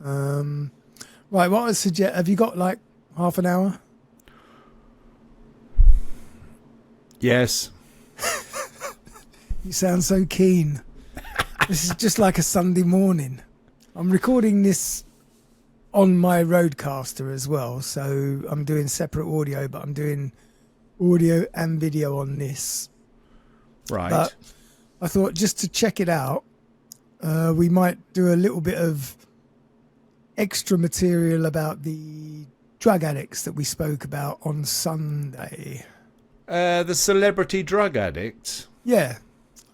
Right, what I suggest, have you got like half an hour? Yes. You sound so keen. This is just like a Sunday morning. I'm recording this on my Roadcaster as well, so I'm doing separate audio, but I'm doing audio and video on this. Right. But I thought just to check it out, we might do a little bit of extra material about the drug addicts that we spoke about on Sunday. The celebrity drug addicts. Yeah.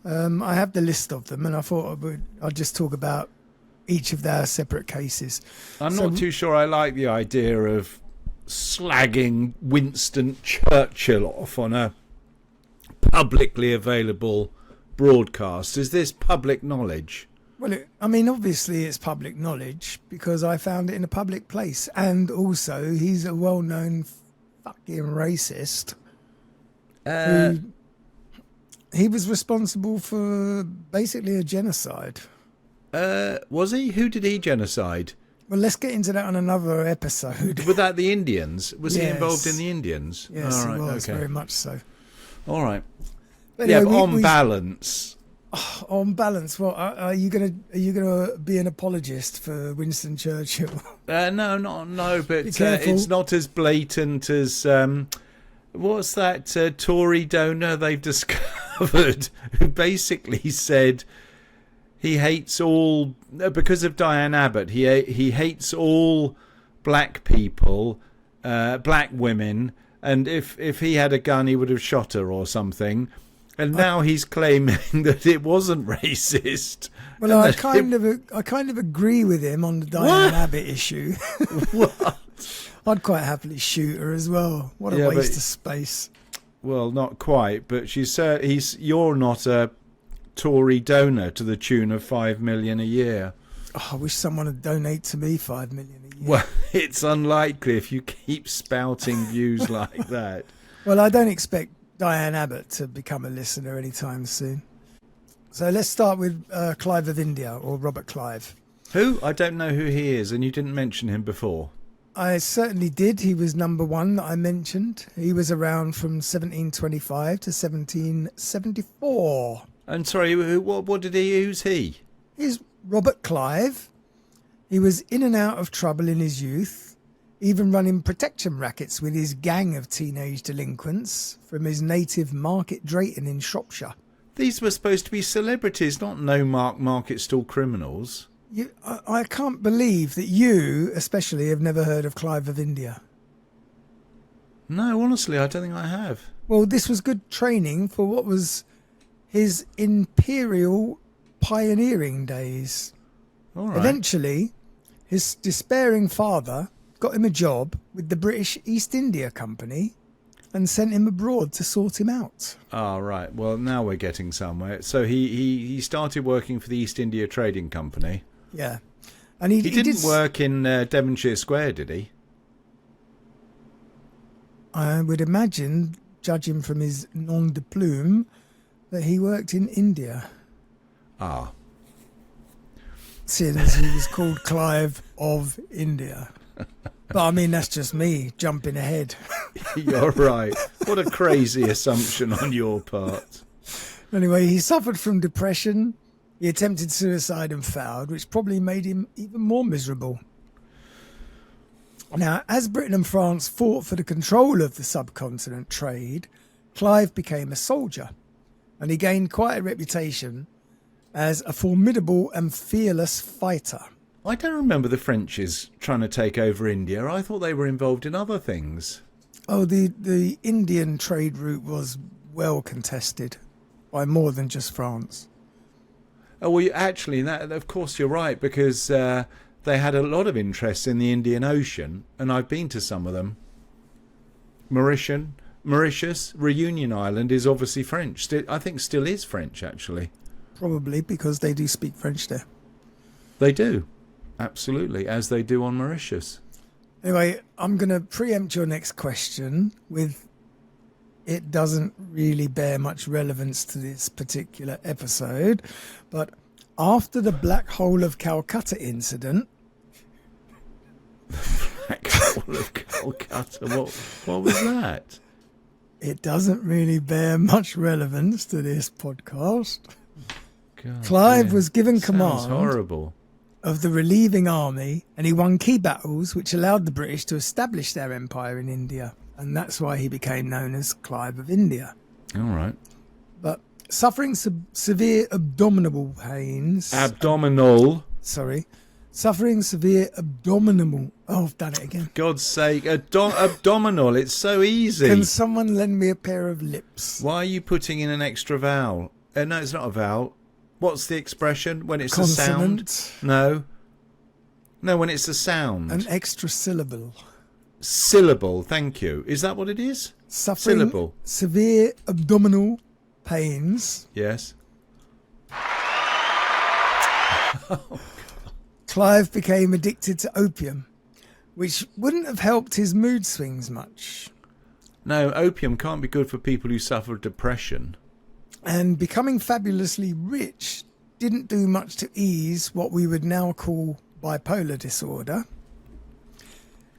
I have the list of them, and I thought I'd just talk about each of their separate cases. I'm not too sure I like the idea of slagging Winston Churchill off on a publicly available broadcast. Is this public knowledge? Well, obviously it's public knowledge because I found it in a public place, and also he's a well-known fucking racist. He was responsible for basically a genocide. Was he? Who did he genocide? Well, let's get into that on another episode. Was that the Indians? Was he Yes. involved in the Indians? Yes, All right, he was, okay. very much so. All right. But Yeah, anyway, but on balance. On balance, what are you gonna be an apologist for Winston Churchill? No, but Be careful. it's not as blatant as what's that Tory donor they've discovered who basically said he hates all because of Diane Abbott. He hates all black people, black women, and if he had a gun, he would have shot her or something. And now he's claiming that it wasn't racist. Well, I kind of agree with him on the Diane Abbott issue. What? I'd quite happily shoot her as well. What a waste of space. Well, not quite, but you're not a Tory donor to the tune of $5 million a year. Oh, I wish someone would donate to me $5 million a year. Well, it's unlikely if you keep spouting views like that. Well, I don't expect Diane Abbott to become a listener anytime soon. So let's start with Clive of India, or Robert Clive. Who? I don't know who he is, and you didn't mention him before. I certainly did. He was number one that I mentioned. He was around from 1725 to 1774. And sorry, what did he? Who's he? He's Robert Clive. He was in and out of trouble in his youth, even running protection rackets with his gang of teenage delinquents from his native Market Drayton in Shropshire. These were supposed to be celebrities, not market stall criminals. I can't believe that you, especially, have never heard of Clive of India. No, honestly, I don't think I have. Well, this was good training for what was his imperial pioneering days. All right. Eventually, his despairing father got him a job with the British East India Company and sent him abroad to sort him out. Oh, right. Well, now we're getting somewhere. So he started working for the East India Trading Company. Yeah. And he didn't work in Devonshire Square, did he? I would imagine, judging from his nom de plume, that he worked in India. Ah. Seeing as he was called Clive of India. But I mean, that's just me jumping ahead. You're right. What a crazy assumption on your part. Anyway, he suffered from depression. He attempted suicide and failed, which probably made him even more miserable. Now, as Britain and France fought for the control of the subcontinent trade, Clive became a soldier, and he gained quite a reputation as a formidable and fearless fighter. I don't remember the Frenchies trying to take over India. I thought they were involved in other things. Oh, the Indian trade route was well contested by more than just France. Oh, well, actually, of course, you're right, because they had a lot of interest in the Indian Ocean, and I've been to some of them. Mauritius, Reunion Island is obviously French. I think still is French, actually. Probably because they do speak French there. They do. Absolutely, as they do on Mauritius. Anyway, I'm going to preempt your next question with it doesn't really bear much relevance to this particular episode, but after the Black Hole of Calcutta incident, Black Hole of Calcutta. What was that? It doesn't really bear much relevance to this podcast. God, Clive was given Sounds command horrible. of the relieving army, and he won key battles which allowed the British to establish their empire in India, and that's why he became known as Clive of India. All right. But suffering severe abdominal pains... Suffering severe abdominal... Oh, I've done it again. God's sake, abdominal. It's so easy. Can someone lend me a pair of lips? Why are you putting in an extra vowel? No, it's not a vowel. What's the expression when it's Consonant. a sound? No, when it's a sound. An extra syllable. Syllable, thank you. Is that what it is? Suffering Syllable. severe abdominal pains. Yes. Clive became addicted to opium, which wouldn't have helped his mood swings much. No, opium can't be good for people who suffer depression. And becoming fabulously rich didn't do much to ease what we would now call bipolar disorder.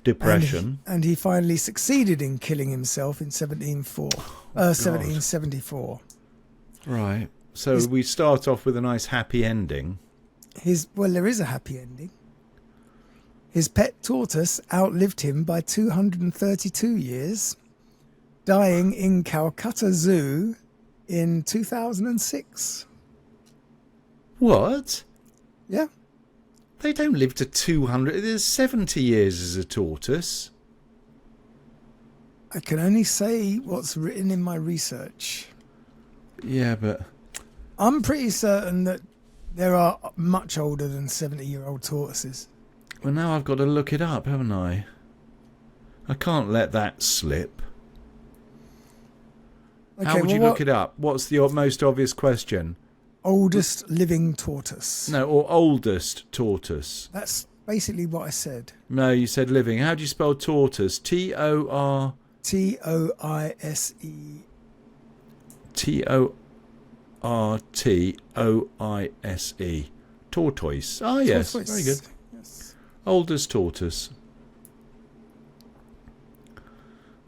Depression. And he finally succeeded in killing himself in 1774. Right. So we start off with a nice happy ending. Well, there is a happy ending. His pet tortoise outlived him by 232 years, dying in Calcutta Zoo in 2006. What? Yeah. They don't live to 200. There's 70 years as a tortoise. I can only say what's written in my research. Yeah, but... I'm pretty certain that there are much older than 70-year-old tortoises. Well, now I've got to look it up, haven't I? I can't let that slip. Okay, How would you look it up? What's the most obvious question? Oldest living tortoise. No, or oldest tortoise. That's basically what I said. No, you said living. How do you spell tortoise? T-O-R... T-O-I-S-E. T-O-R-T-O-I-S-E. Tortoise. Ah, yes. Tortoise. Very good. Yes. Oldest tortoise.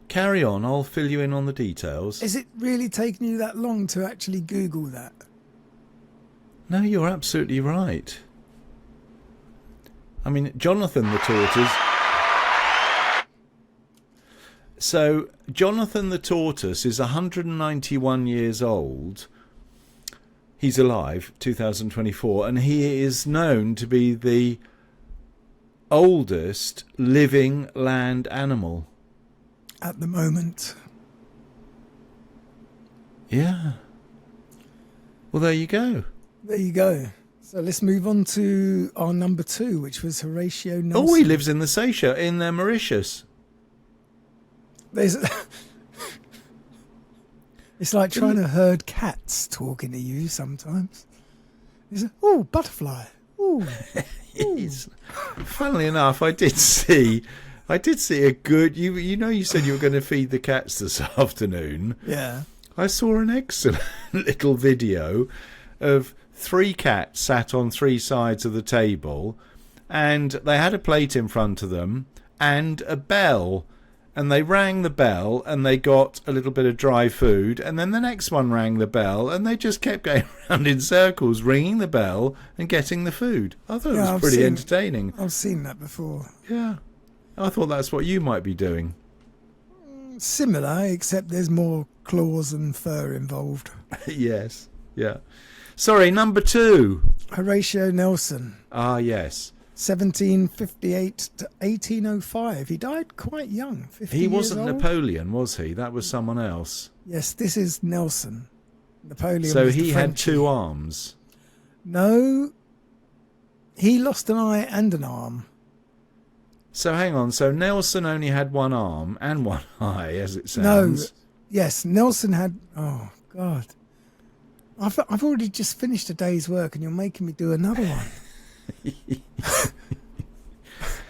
Carry on. I'll fill you in on the details. Is it really taking you that long to actually Google that? No, you're absolutely right. I mean, Jonathan the tortoise... So, Jonathan the tortoise is 191 years old. He's alive, 2024, and he is known to be the oldest living land animal. At the moment. Yeah. Well, there you go. There you go. So let's move on to our number 2, which was Horatio Nelson. Oh, he lives in the Seychelles, in Mauritius. There's it's like trying to herd cats talking to you sometimes. Oh, butterfly. Ooh. Yes. Funnily enough, I did see a good... You said you were going to feed the cats this afternoon. Yeah. I saw an excellent little video of 3 cats sat on 3 sides of the table, and they had a plate in front of them and a bell. And they rang the bell and they got a little bit of dry food, and then the next one rang the bell and they just kept going around in circles, ringing the bell and getting the food. I thought it was pretty entertaining. I've seen that before. Yeah. I thought that's what you might be doing. Similar, except there's more claws and fur involved. Yes. Yeah. Sorry, number 2. Horatio Nelson. Ah, yes. 1758 to 1805. He died quite young, 50 He years wasn't old. Napoleon, was he? That was someone else. Yes, this is Nelson. Napoleon So was he the had Frenchie. 2 arms. No, he lost an eye and an arm. So hang on. So Nelson only had 1 arm and 1 eye, as it sounds. No, yes, Nelson had... Oh, God. I've already just finished a day's work and you're making me do another one.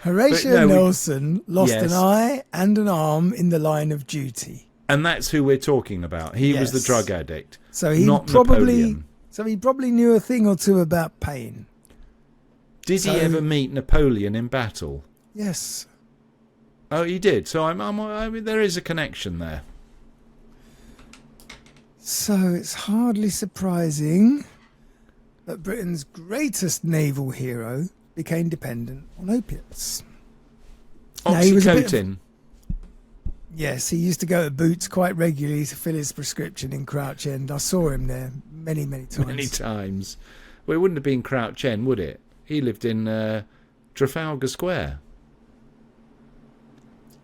Horatio Nelson lost an eye and an arm in the line of duty. And that's who we're talking about. He was the drug addict, so he not probably Napoleon. So he probably knew a thing or two about pain. Did he ever meet Napoleon in battle? Yes. Oh, he did. So I mean, there is a connection there. So it's hardly surprising that Britain's greatest naval hero became dependent on opiates. Now, he was a bit of- Oxycontin. Yes, he used to go to Boots quite regularly to fill his prescription in Crouch End. I saw him there many, many times. Many times. Well, it wouldn't have been Crouch End, would it? He lived in Trafalgar Square.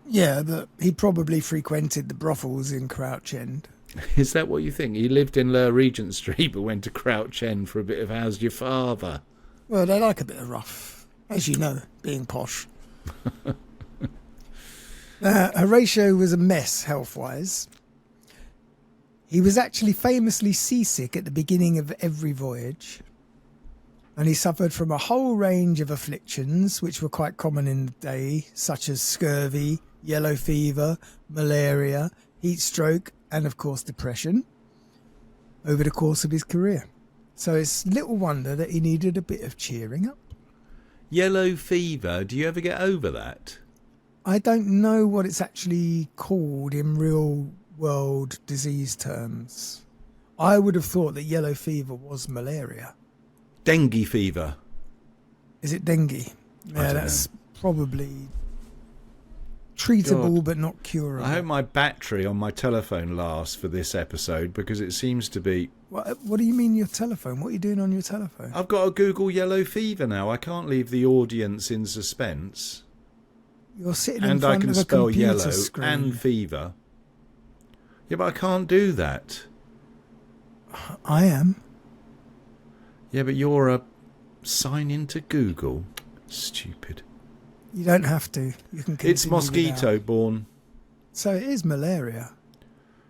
Yeah, but he probably frequented the brothels in Crouch End. Is that what you think? He lived in Lower Regent Street but went to Crouch End for a bit of How's Your Father? Well, they like a bit of rough, as you know, being posh. Horatio was a mess health-wise. He was actually famously seasick at the beginning of every voyage, and he suffered from a whole range of afflictions which were quite common in the day, such as scurvy, yellow fever, malaria, heat stroke, and of course depression, over the course of his career. So it's little wonder that he needed a bit of cheering up. Yellow fever, do you ever get over that? I don't know what it's actually called in real world disease terms. I would have thought that yellow fever was malaria. Dengue fever. Is it dengue? Yeah, don't that's probably treatable God. but not curable. I hope my battery on my telephone lasts for this episode because it seems to be... What do you mean your telephone? What are you doing on your telephone? I've got to Google yellow fever now. I can't leave the audience in suspense. You're sitting in And I front can of a spell computer yellow screen. and fever. Yeah, but I can't do that. I am. Yeah, but you're a sign into Google. Stupid. You don't have to. You can continue It's mosquito without. borne. So it is malaria.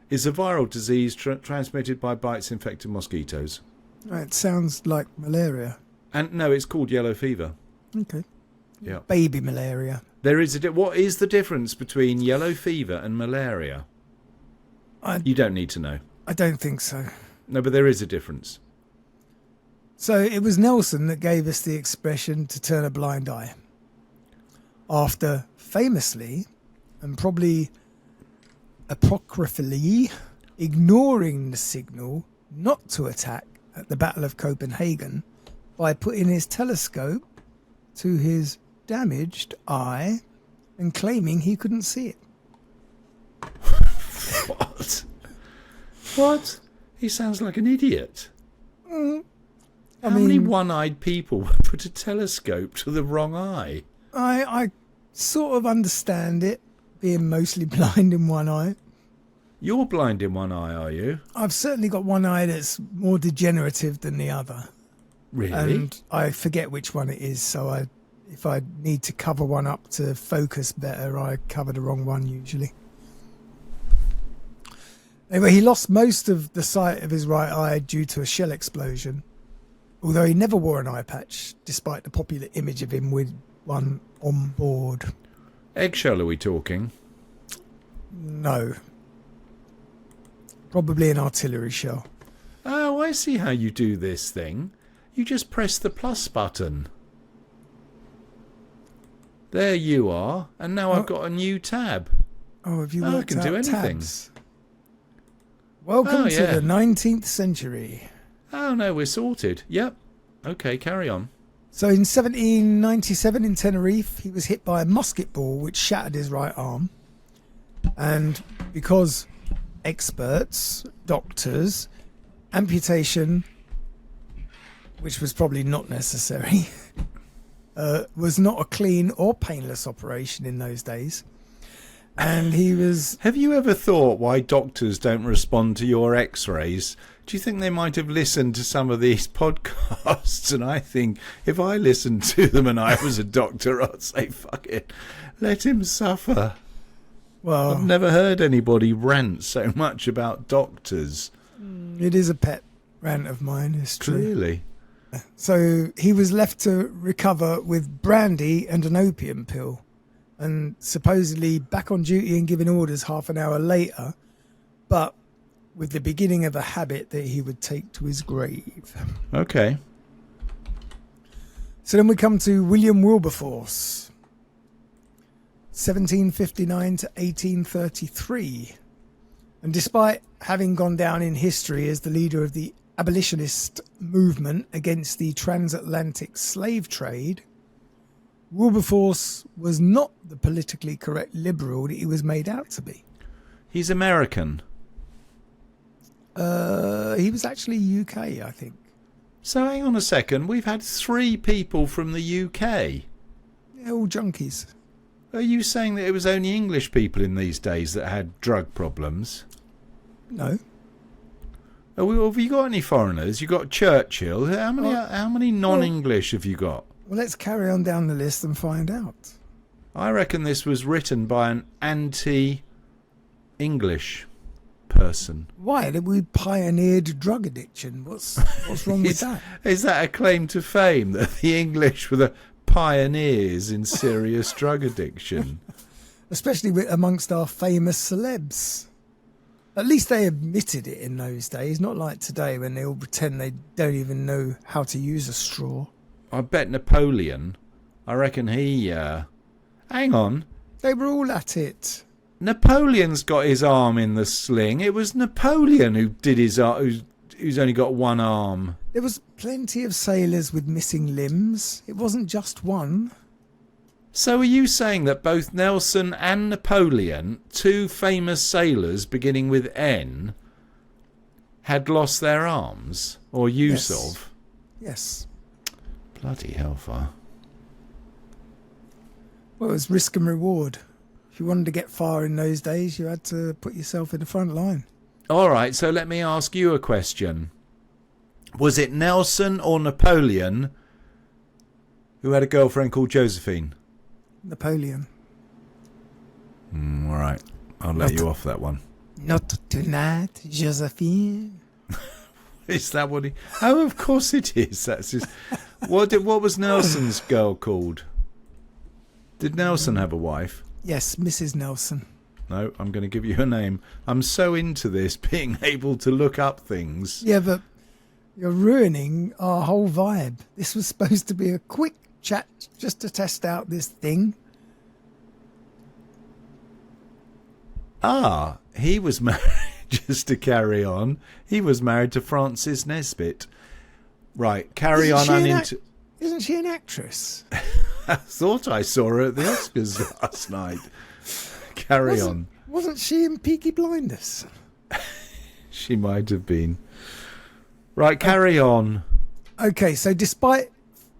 It's a viral disease transmitted by bites infected mosquitoes. It sounds like malaria. And no, it's called yellow fever. Okay. Yeah. Baby malaria. There is what is the difference between yellow fever and malaria? You don't need to know. I don't think so. No, but there is a difference. So it was Nelson that gave us the expression to turn a blind eye. After famously, and probably apocryphally, ignoring the signal not to attack at the Battle of Copenhagen by putting his telescope to his damaged eye and claiming he couldn't see it. What? What? He sounds like an idiot. How many one-eyed people would put a telescope to the wrong eye? I sort of understand it, being mostly blind in one eye. You're blind in one eye, are you? I've certainly got one eye that's more degenerative than the other. Really? And I forget which one it is, so if I need to cover one up to focus better, I cover the wrong one usually. Anyway, he lost most of the sight of his right eye due to a shell explosion, although he never wore an eye patch, despite the popular image of him with one on board. Eggshell, are we talking? No. Probably an artillery shell. Oh, I see how you do this thing. You just press the plus button. There you are. And now I've got a new tab. Oh, have you I worked can out do anything. tabs? Welcome to the 19th century. Oh, no, we're sorted. Yep. Okay, carry on. So in 1797 in Tenerife, he was hit by a musket ball which shattered his right arm. And because experts, doctors, amputation, which was probably not necessary, was not a clean or painless operation in those days. And he was... Have you ever thought why doctors don't respond to your x-rays? Do you think they might have listened to some of these podcasts? And I think if I listened to them and I was a doctor, I'd say, fuck it, let him suffer. Well, I've never heard anybody rant so much about doctors. It is a pet rant of mine, it's true. Really? So he was left to recover with brandy and an opium pill, and supposedly back on duty and giving orders half an hour later, but with the beginning of a habit that he would take to his grave. Okay. So then we come to William Wilberforce. 1759 to 1833. And despite having gone down in history as the leader of the abolitionist movement against the transatlantic slave trade, Wilberforce was not the politically correct liberal that he was made out to be. He's American. He was actually UK, I think. So hang on a second. We've had 3 people from the UK. They're all junkies. Are you saying that it was only English people in these days that had drug problems? No. Have you got any foreigners? You got Churchill. How many non-English have you got? Well, let's carry on down the list and find out. I reckon this was written by an anti-English person. Why? We pioneered drug addiction. What's wrong with that? Is that a claim to fame that the English were the pioneers in serious drug addiction? Especially amongst our famous celebs. At least they admitted it in those days, not like today when they all pretend they don't even know how to use a straw. I bet Napoleon, I reckon he... hang on. They were all at it. Napoleon's got his arm in the sling. It was Napoleon who did his who's only got one arm. There was plenty of sailors with missing limbs. It wasn't just one. So are you saying that both Nelson and Napoleon, 2 famous sailors beginning with N, had lost their arms? Or use of? Yes. Bloody hellfire. Well, it was risk and reward. If you wanted to get far in those days, you had to put yourself in the front line. All right, so let me ask you a question. Was it Nelson or Napoleon who had a girlfriend called Josephine? Napoleon. All right, I'll let you off that one. Not tonight, Josephine. Is that what he... Oh, of course it is. That's his... What was Nelson's girl called? Did Nelson have a wife? Yes, Mrs. Nelson. No, I'm going to give you a name. I'm so into this, being able to look up things. Yeah, but you're ruining our whole vibe. This was supposed to be a quick chat just to test out this thing. He was married, just to carry on, he was married to Frances Nesbitt. Right, carry on. Isn't she an actress? I thought I saw her at the Oscars last night. Carry on. Wasn't she in Peaky Blinders? She might have been. Right, carry on. Okay, so despite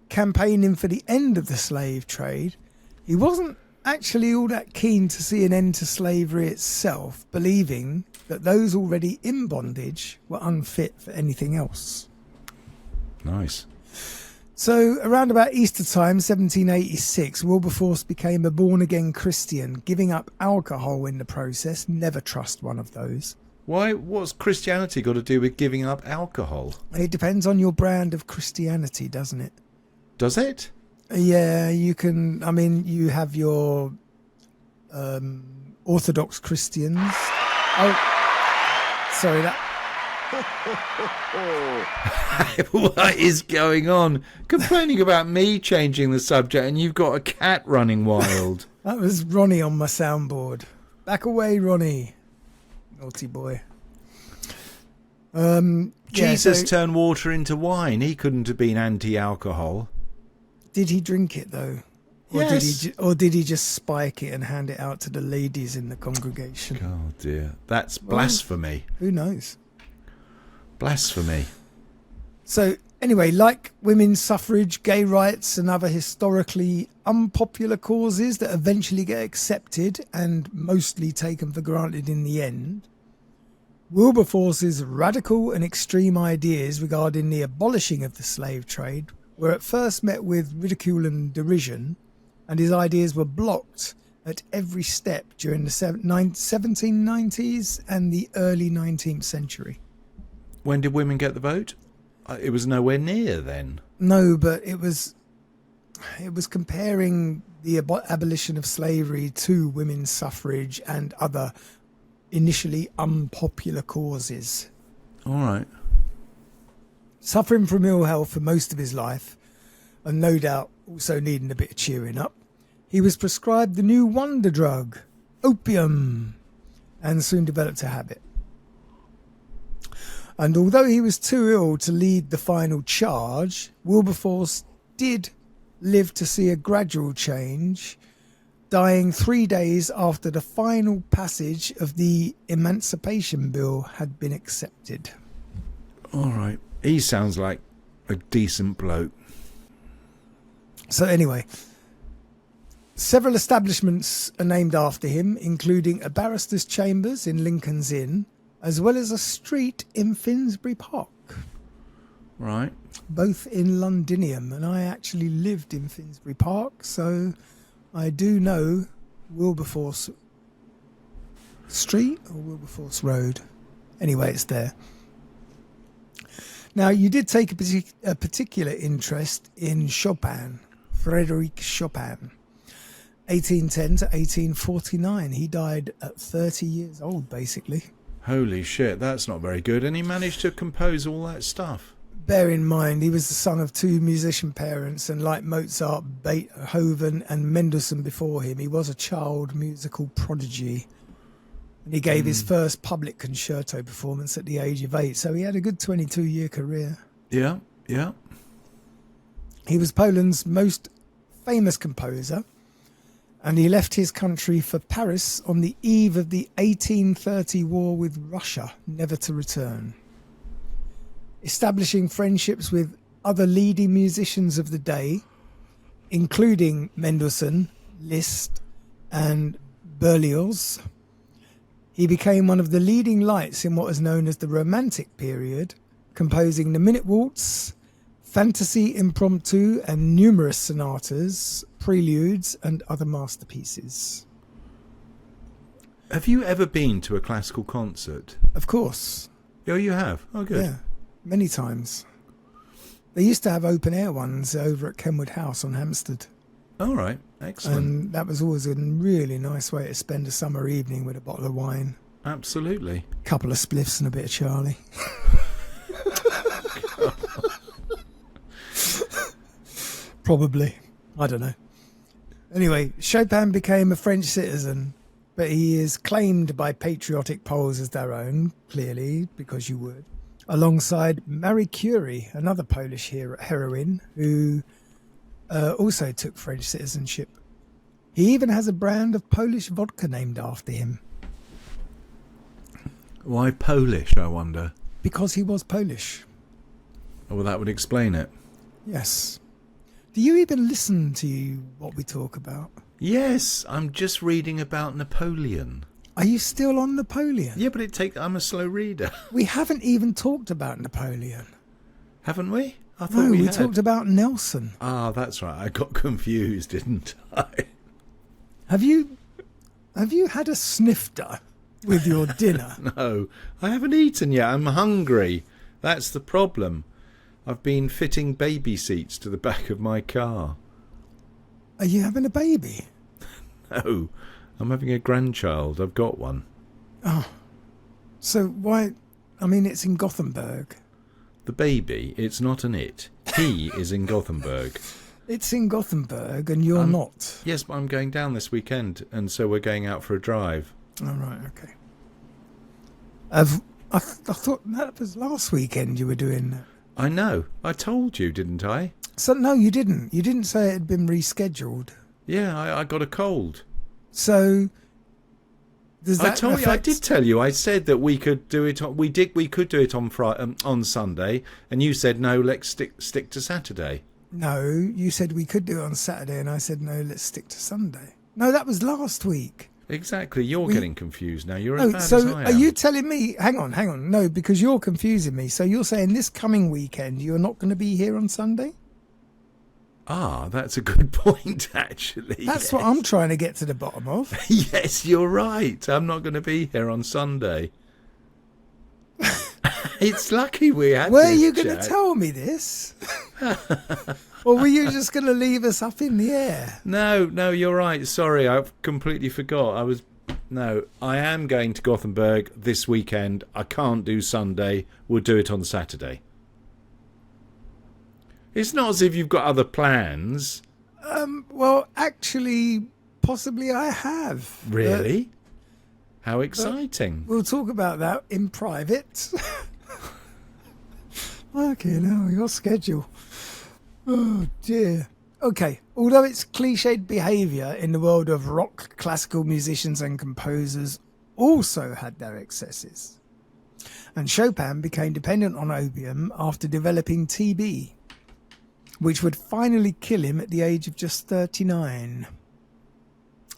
campaigning for the end of the slave trade, he wasn't actually all that keen to see an end to slavery itself, believing that those already in bondage were unfit for anything else. Nice. So around about Easter time, 1786, Wilberforce became a born-again Christian, giving up alcohol in the process. Never trust one of those. Why? What's Christianity got to do with giving up alcohol? It depends on your brand of Christianity, doesn't it? Does it? Yeah, you can. I mean, you have your Orthodox Christians. Oh, sorry, that. What is going on? Complaining about me changing the subject, and you've got a cat running wild. That was Ronnie on my soundboard. Back away, Ronnie. Naughty boy. Jesus turned water into wine. He couldn't have been anti-alcohol. Did he drink it though? Yes. Or did he just spike it and hand it out to the ladies in the congregation? Oh dear, that's blasphemy. Who knows? Blasphemy. So anyway, like women's suffrage, gay rights and other historically unpopular causes that eventually get accepted and mostly taken for granted in the end, Wilberforce's radical and extreme ideas regarding the abolishing of the slave trade were at first met with ridicule and derision, and his ideas were blocked at every step during the 1790s and the early 19th century. When did women get the vote? It was nowhere near then. No, but it was comparing the abolition of slavery to women's suffrage and other initially unpopular causes. All right. Suffering from ill health for most of his life, and no doubt also needing a bit of cheering up, He was prescribed the new wonder drug, opium, and soon developed a habit. And although he was too ill to lead the final charge, Wilberforce did live to see a gradual change, dying 3 days after the final passage of the Emancipation Bill had been accepted. All right. He sounds like a decent bloke. So anyway, several establishments are named after him, including a barrister's chambers in Lincoln's Inn, as well as a street in Finsbury Park. Right. Both in Londinium, and I actually lived in Finsbury Park, so I do know Wilberforce Street or Wilberforce Road. Anyway, it's there. Now, you did take a particular interest in Chopin, Frédéric Chopin, 1810 to 1849. He died at 30 years old, basically. Holy shit, that's not very good. And he managed to compose all that stuff. Bear in mind, he was the son of two musician parents, and like Mozart, Beethoven and Mendelssohn before him, he was a child musical prodigy. And he gave his first public concerto performance at the age of 8, so he had a good 22-year career. Yeah, yeah. He was Poland's most famous composer, and he left his country for Paris on the eve of the 1830 war with Russia, never to return. Establishing friendships with other leading musicians of the day, including Mendelssohn, Liszt and Berlioz, he became one of the leading lights in what is known as the Romantic period, composing the Minute Waltz, Fantasy Impromptu and numerous sonatas, preludes and other masterpieces. Have you ever been to a classical concert? Of course. Oh, you have? Oh, good. Yeah, many times. They used to have open air ones over at Kenwood House on Hampstead. All right, excellent. And that was always a really nice way to spend a summer evening with a bottle of wine. Absolutely. A couple of spliffs and a bit of Charlie. Probably. I don't know. Anyway, Chopin became a French citizen, but he is claimed by patriotic Poles as their own, clearly, because you would, alongside Marie Curie, another Polish heroine who also took French citizenship. He even has a brand of Polish vodka named after him. Why Polish, I wonder? Because he was Polish. Oh, well, that would explain it. Yes. Do you even listen to what we talk about? Yes, I'm just reading about Napoleon. Are you still on Napoleon? Yeah, but I'm a slow reader. We haven't even talked about Napoleon. Haven't we? I thought No, we had. talked about Nelson. Ah, that's right. I got confused, didn't I? Have you had a snifter with your dinner? No, I haven't eaten yet. I'm hungry. That's the problem. I've been fitting baby seats to the back of my car. Are you having a baby? No, I'm having a grandchild. I've got one. Oh, so why? I mean, it's in Gothenburg. The baby, it's not an it. He is in Gothenburg. It's in Gothenburg and you're not. Yes, but I'm going down this weekend, and so we're going out for a drive. All right, okay. I thought that was last weekend you were doing that. I know. I told you, didn't I? So no, you didn't. You didn't say it had been rescheduled. Yeah, I got a cold. So does that I did tell you. I said that we could do it. We could do it on Friday, on Sunday, and you said no. Let's stick to Saturday. No, you said we could do it on Saturday, and I said no. Let's stick to Sunday. No, that was last week. Exactly. You're getting confused now. You're as bad as I am. Are you telling me? Hang on. No, because you're confusing me. So you're saying this coming weekend you're not going to be here on Sunday? Ah, that's a good point, actually. That's what I'm trying to get to the bottom of. Yes, you're right. I'm not going to be here on Sunday. It's lucky we had Were this you going to chat. tell me this? Or were you just going to leave us up in the air? No, you're right. Sorry, I completely forgot. I am going to Gothenburg this weekend. I can't do Sunday. We'll do it on Saturday. It's not as if you've got other plans. Well, actually, possibly I have. Really? How exciting. We'll talk about that in private. Okay, now your schedule. Oh dear. Okay, although it's cliched behaviour in the world of rock, classical musicians and composers also had their excesses. And Chopin became dependent on opium after developing TB, which would finally kill him at the age of just 39.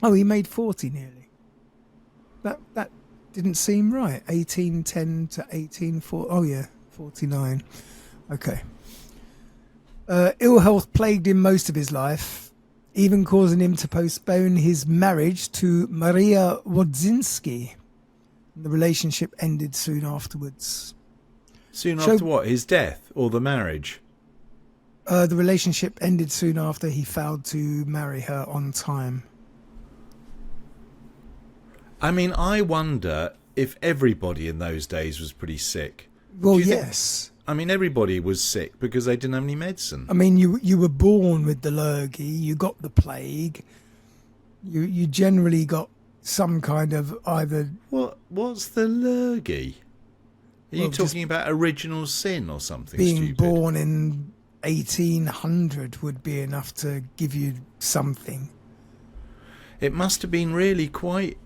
Oh, he made 40 nearly. That didn't seem right. 1810 to 1840. Oh yeah, 49. Okay. Ill health plagued him most of his life, even causing him to postpone his marriage to Maria Wodzinski. The relationship ended soon afterwards. Soon after what? His death or the marriage? The relationship ended soon after he failed to marry her on time. I mean, I wonder if everybody in those days was pretty sick. Well, yes. I mean, everybody was sick because they didn't have any medicine. I mean, you were born with the lurgy, you got the plague, you generally got some kind of either... What's the lurgy? Are you talking about original sin or something being stupid? Born in 1800 would be enough to give you something. It must have been really quite...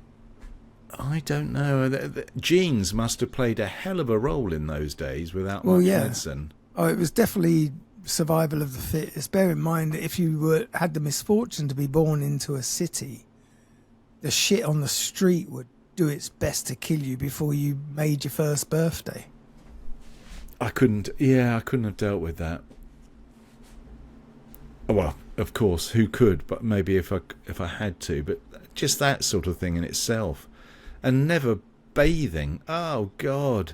I don't know. The genes must have played a hell of a role in those days without much medicine. Oh, it was definitely survival of the fittest. Bear in mind that if you had the misfortune to be born into a city, the shit on the street would do its best to kill you before you made your first birthday. I couldn't have dealt with that. Well, of course, who could? But maybe if I had to. But just that sort of thing in itself. And never bathing. Oh, God.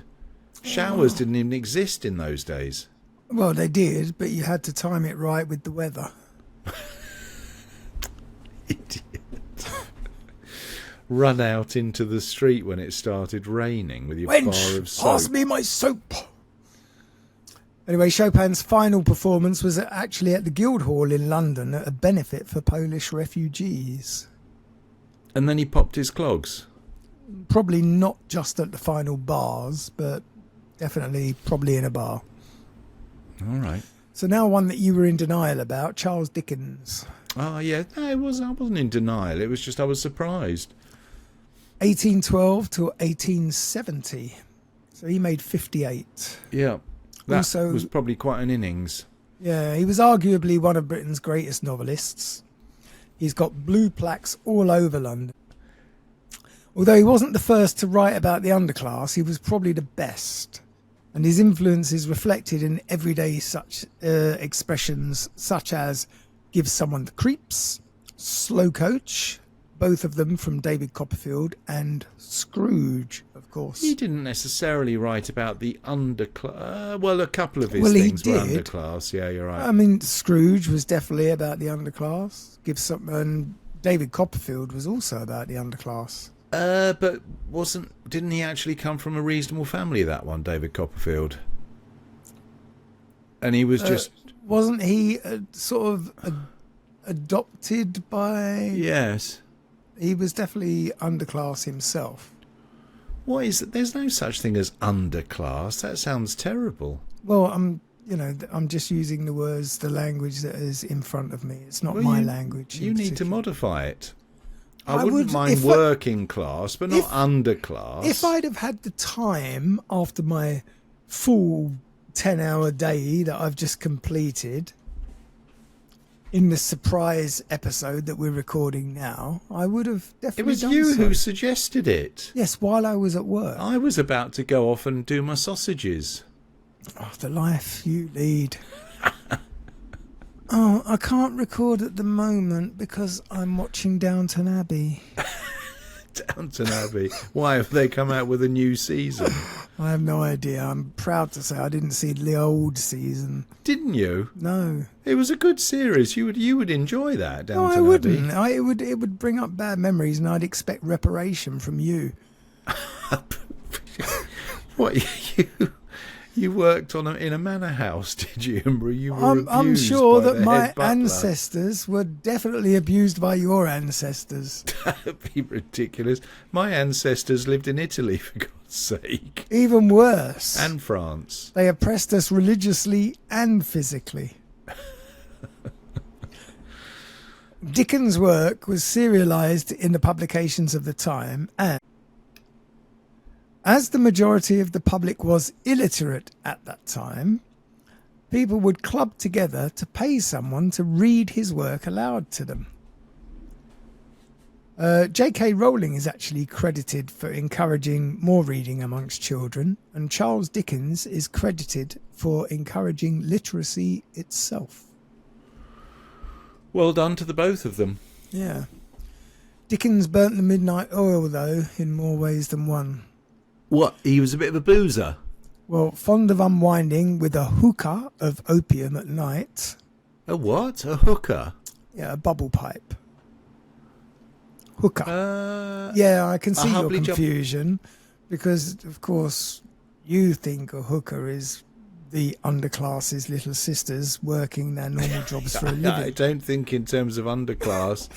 Showers didn't even exist in those days. Well, they did, but you had to time it right with the weather. Idiot. Run out into the street when it started raining with your bar of soap. Pass me my soap. Anyway, Chopin's final performance was actually at the Guildhall in London at a benefit for Polish refugees. And then he popped his clogs. Probably not just at the final bars, but definitely probably in a bar. All right. So now one that you were in denial about, Charles Dickens. Oh, yeah. No, I wasn't in denial. It was just I was surprised. 1812 to 1870. So he made 58. Yeah. That Also, was probably quite an innings. Yeah, he was arguably one of Britain's greatest novelists. He's got blue plaques all over London. Although he wasn't the first to write about the underclass, he was probably the best. And his influence is reflected in everyday such expressions such as give someone the creeps, slow coach, both of them from David Copperfield, and Scrooge, of course. He didn't necessarily write about the underclass. Well, a couple of his things were underclass. Yeah, you're right. I mean, Scrooge was definitely about the underclass. And David Copperfield was also about the underclass. But didn't he actually come from a reasonable family, that one, David Copperfield? And he was just... Wasn't he sort of adopted by... Yes. He was definitely underclass himself. What is it? There's no such thing as underclass. That sounds terrible. Well, I'm just using the language that is in front of me. It's not my language. You need to modify it. I wouldn't mind working class, but not underclass. If I'd have had the time after my full 10-hour day that I've just completed in the surprise episode that we're recording now, I would have definitely done so. It was you who suggested it. Yes, while I was at work. I was about to go off and do my sausages. Oh, the life you lead. Oh, I can't record at the moment because I'm watching Downton Abbey. Downton Abbey? Why have they come out with a new season? I have no idea. I'm proud to say I didn't see the old season. Didn't you? No. It was a good series. You would enjoy that, Downton Abbey. No, I wouldn't. It would bring up bad memories, and I'd expect reparation from you. What You worked in a manor house, did you? And you were I'm abused sure by that the my head butler. ancestors were definitely abused by your ancestors. That'd be ridiculous. My ancestors lived in Italy, for God's sake. Even worse. And France. They oppressed us religiously and physically. Dickens' work was serialised in the publications of the time, and as the majority of the public was illiterate at that time, people would club together to pay someone to read his work aloud to them. J.K. Rowling is actually credited for encouraging more reading amongst children, and Charles Dickens is credited for encouraging literacy itself. Well done to the both of them. Yeah. Dickens burnt the midnight oil, though, in more ways than one. What? He was a bit of a boozer? Well, fond of unwinding with a hookah of opium at night. A what? A hooker? Yeah, a bubble pipe. Hookah. Yeah, I can see your confusion because, of course, you think a hooker is the underclass's little sisters working their normal jobs for a living. I don't think in terms of underclass.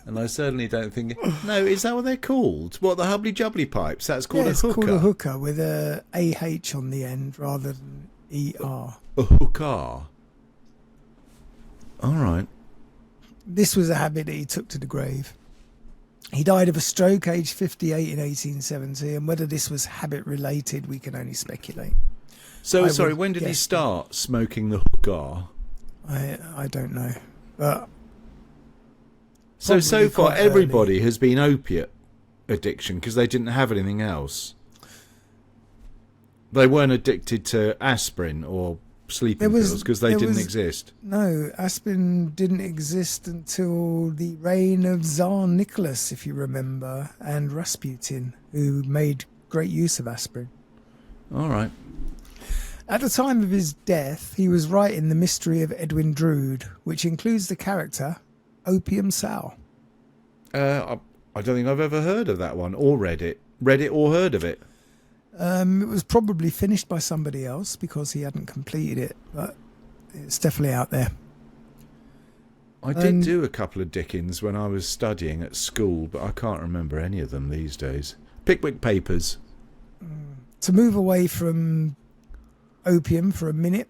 And I certainly don't think... No, is that what they're called? What, the hubbly-jubbly pipes? That's called a hooker? It's called a hooker with a AH on the end rather than ER. A hooker. All right. This was a habit that he took to the grave. He died of a stroke aged 58 in 1870, and whether this was habit-related, we can only speculate. So, sorry, when did he start smoking the hookah? I don't know. But so far, everybody has been opiate addiction because they didn't have anything else. They weren't addicted to aspirin or sleeping pills because they didn't exist. No, aspirin didn't exist until the reign of Tsar Nicholas, if you remember, and Rasputin, who made great use of aspirin. All right. At the time of his death, he was writing The Mystery of Edwin Drood, which includes the character Opium Sal. I don't think I've ever heard of that one or read it. Read it or heard of it. It was probably finished by somebody else because he hadn't completed it, but it's definitely out there. I did do a couple of Dickens when I was studying at school, but I can't remember any of them these days. Pickwick Papers. To move away from opium for a minute,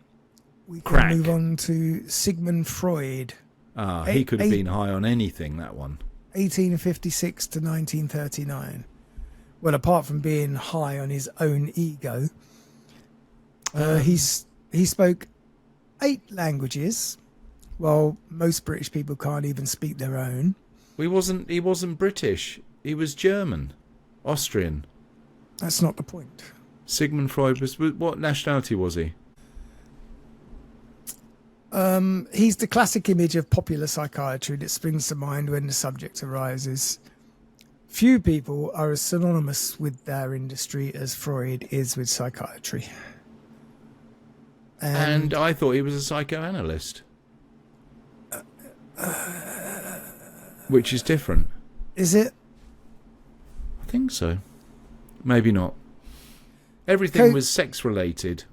we can move on to Sigmund Freud. He could have been high on anything, that one. 1856 to 1939. Well, apart from being high on his own ego, he spoke 8 languages. Well, most British people can't even speak their own. He wasn't British. He was German, Austrian. That's not the point. Sigmund Freud was... What nationality was he? He's the classic image of popular psychiatry that springs to mind when the subject arises. Few people are as synonymous with their industry as Freud is with psychiatry. And I thought he was a psychoanalyst. Which is different. Is it? I think so. Maybe not. Everything was sex-related.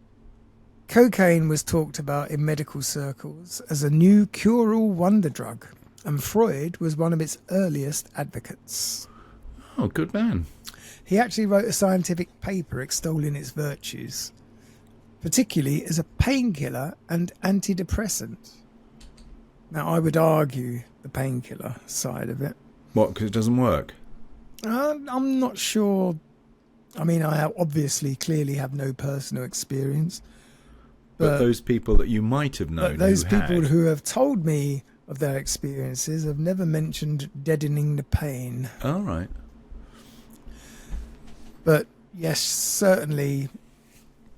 Cocaine was talked about in medical circles as a new cure-all wonder drug, and Freud was one of its earliest advocates. Oh, good man. He actually wrote a scientific paper extolling its virtues, particularly as a painkiller and antidepressant. Now, I would argue the painkiller side of it. What, because it doesn't work? I'm not sure. I mean, I obviously clearly have no personal experience. But those people that you might have known, those people who have told me of their experiences have never mentioned deadening the pain. All right. But yes, certainly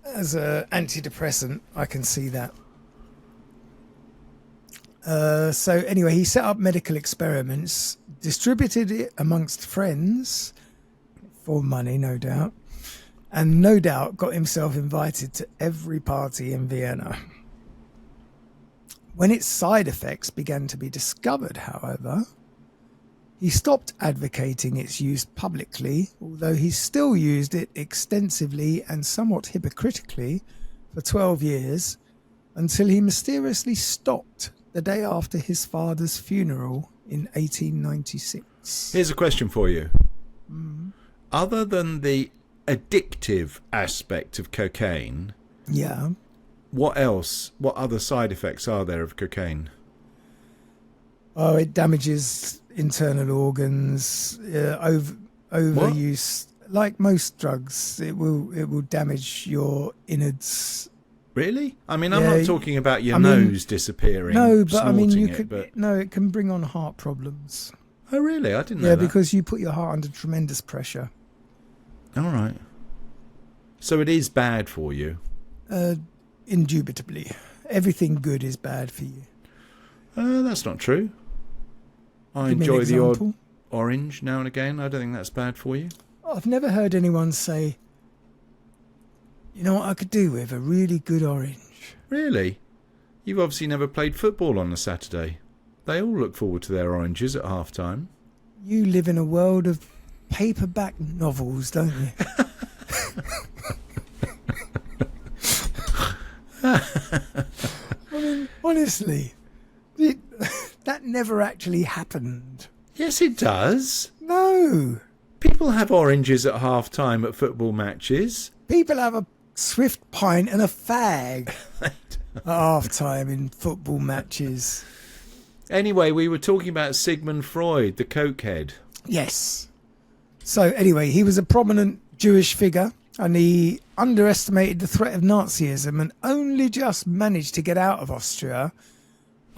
as an antidepressant, I can see that. So anyway, he set up medical experiments, distributed it amongst friends for money, no doubt, and no doubt got himself invited to every party in Vienna. When its side effects began to be discovered, however, He stopped advocating its use publicly, although he still used it extensively and somewhat hypocritically for 12 years, until he mysteriously stopped the day after his father's funeral in 1896. Here's a question for you. Other than the addictive aspect of cocaine, Yeah. what other side effects are there of cocaine? Oh, it damages internal organs. Overuse, like most drugs, it will damage your innards. Really? I mean, I'm Yeah, not talking about your nose disappearing. No, but I mean, but... no, it can bring on heart problems. Oh, really? I didn't know Yeah, that. because you put your heart under tremendous pressure. All right. So it is bad for you. Indubitably, everything good is bad for you. That's not true. I Give me an enjoy the odd example. orange now and again. I don't think that's bad for you. I've never heard anyone say, you know what I could do with a really good orange. Really? You've obviously never played football on a Saturday. They all look forward to their oranges at half time. You live in a world of paperback novels, don't you? I mean, honestly, that never actually happened. Yes, it does. No. People have oranges at half time at football matches. People have a swift pint and a fag at half time in football matches. Anyway, we were talking about Sigmund Freud, the cokehead. Yes. So anyway, he was a prominent Jewish figure and he underestimated the threat of Nazism and only just managed to get out of Austria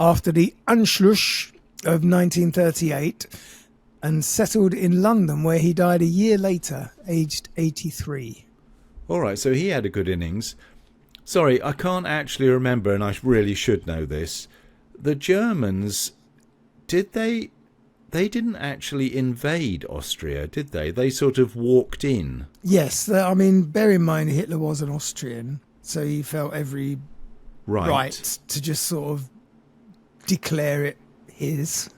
after the Anschluss of 1938 and settled in London, where he died a year later, aged 83. All right, so he had a good innings. Sorry, I can't actually remember, and I really should know this. The Germans, they didn't actually invade Austria, did they? They sort of walked in. Yes, I mean, bear in mind Hitler was an Austrian, so he felt every right to just sort of declare it his.